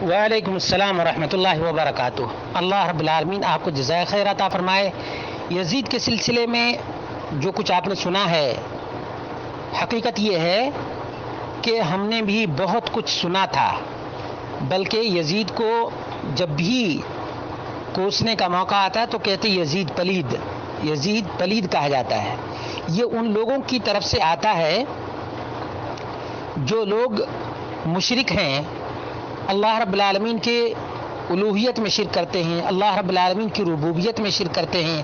وعلیکم السلام ورحمۃ اللہ وبرکاتہ۔ اللہ رب العالمین آپ کو جزائے خیر عطا فرمائے۔ یزید کے سلسلے میں جو کچھ آپ نے سنا ہے، حقیقت یہ ہے کہ ہم نے بھی بہت کچھ سنا تھا، بلکہ یزید کو جب بھی کوسنے کا موقع آتا ہے تو کہتے یزید پلید کہا جاتا ہے۔ یہ ان لوگوں کی طرف سے آتا ہے جو لوگ مشرک ہیں، اللہ رب العالمین کے الوہیت میں شرک کرتے ہیں، اللہ رب العالمین کی ربوبیت میں شرک کرتے ہیں،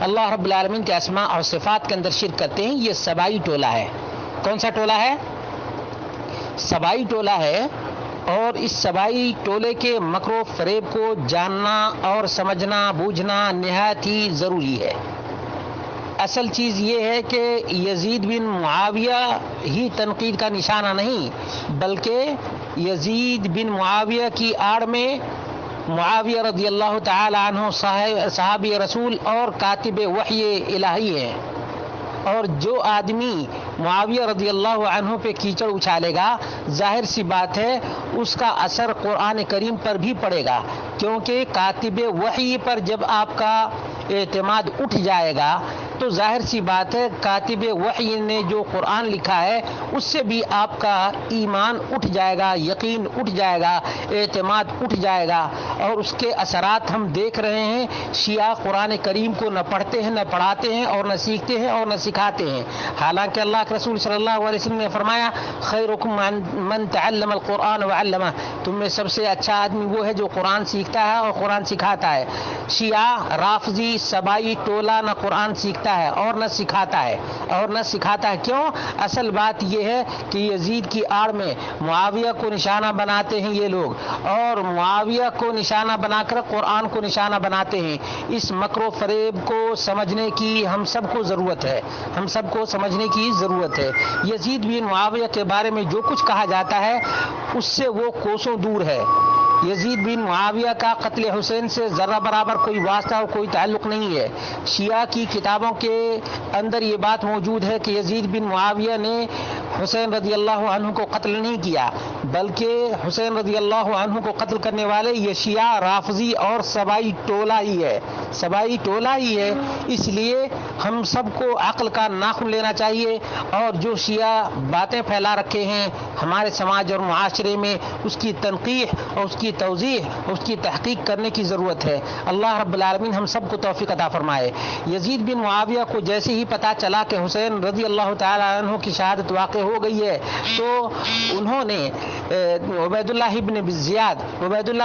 اللہ رب العالمین کے اسماء اور صفات کے اندر شرک کرتے ہیں۔ یہ سبائی ٹولہ ہے۔ کون سا ٹولہ ہے؟ سبائی ٹولہ ہے۔ اور اس سبائی ٹولے کے مکر و فریب کو جاننا اور سمجھنا بوجھنا نہایت ہی ضروری ہے۔ اصل چیز یہ ہے کہ یزید بن معاویہ ہی تنقید کا نشانہ نہیں، بلکہ یزید بن معاویہ کی آڑ میں معاویہ رضی اللہ تعالی عنہ صحابی رسول اور کاتب وحی الہی ہیں، اور جو آدمی معاویہ رضی اللہ عنہ پہ کیچڑ اچھالے گا، ظاہر سی بات ہے اس کا اثر قرآن کریم پر بھی پڑے گا، کیونکہ کاتب وحی پر جب آپ کا اعتماد اٹھ جائے گا تو ظاہر سی بات ہے کاتب وحی نے جو قرآن لکھا ہے اس سے بھی آپ کا ایمان اٹھ جائے گا، یقین اٹھ جائے گا، اعتماد اٹھ جائے گا۔ اور اس کے اثرات ہم دیکھ رہے ہیں۔ شیعہ قرآن کریم کو نہ پڑھتے ہیں، نہ پڑھاتے ہیں، اور نہ سیکھتے ہیں، اور نہ سکھاتے ہیں، حالانکہ اللہ کے رسول صلی اللہ علیہ وسلم نے فرمایا خیرکم من تعلم القرآن وعلمہ، تم میں سب سے اچھا آدمی وہ ہے جو قرآن سیکھتا ہے اور قرآن سکھاتا ہے۔ شیعہ رافضی سبائی ٹولہ نہ قرآن سیکھتا ہے اور نہ سکھاتا ہے، کیوں؟ اصل بات یہ ہے کہ یزید کی آڑ میں معاویہ کو نشانہ بناتے ہیں یہ لوگ، اور معاویہ کو نشانہ بنا کر قرآن کو نشانہ بناتے ہیں۔ اس مکر و فریب کو سمجھنے کی ہم سب کو ضرورت ہے۔ یزید بن معاویہ کے بارے میں جو کچھ کہا جاتا ہے اس سے وہ کوسوں دور ہے۔ یزید بن معاویہ کا قتل حسین سے ذرہ برابر کوئی واسطہ اور کوئی تعلق نہیں ہے۔ شیعہ کی کتابوں کے اندر یہ بات موجود ہے کہ یزید بن معاویہ نے حسین رضی اللہ عنہ کو قتل نہیں کیا، بلکہ حسین رضی اللہ عنہ کو قتل کرنے والے یہ شیعہ رافضی اور سبائی ٹولہ ہی ہے۔ اس لیے ہم سب کو عقل کا ناخن لینا چاہیے، اور جو شیعہ باتیں پھیلا رکھے ہیں ہمارے سماج اور معاشرے میں، اس کی تنقیح اور اس کی توضیح اور اس کی تحقیق کرنے کی ضرورت ہے۔ اللہ رب العالمین ہم سب کو توفیق عطا فرمائے۔ یزید بن معاویہ کو جیسے ہی پتہ چلا کہ حسین رضی اللہ تعالی عنہ کی شہادت واقع ہو گئی ہے تو انہوں نے عبید اللہ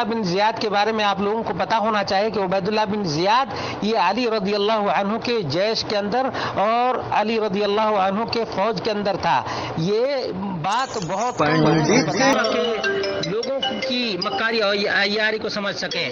بن زیاد کے بارے میں آپ لوگوں کو پتہ ہونا چاہیے کہ عبید اللہ بن زیاد یہ علی رضی اللہ عنہ کے جیش کے اندر اور علی رضی اللہ عنہ کے فوج کے اندر تھا۔ یہ بات بہت لوگوں کی مکاری اور عیاری کو سمجھ سکیں۔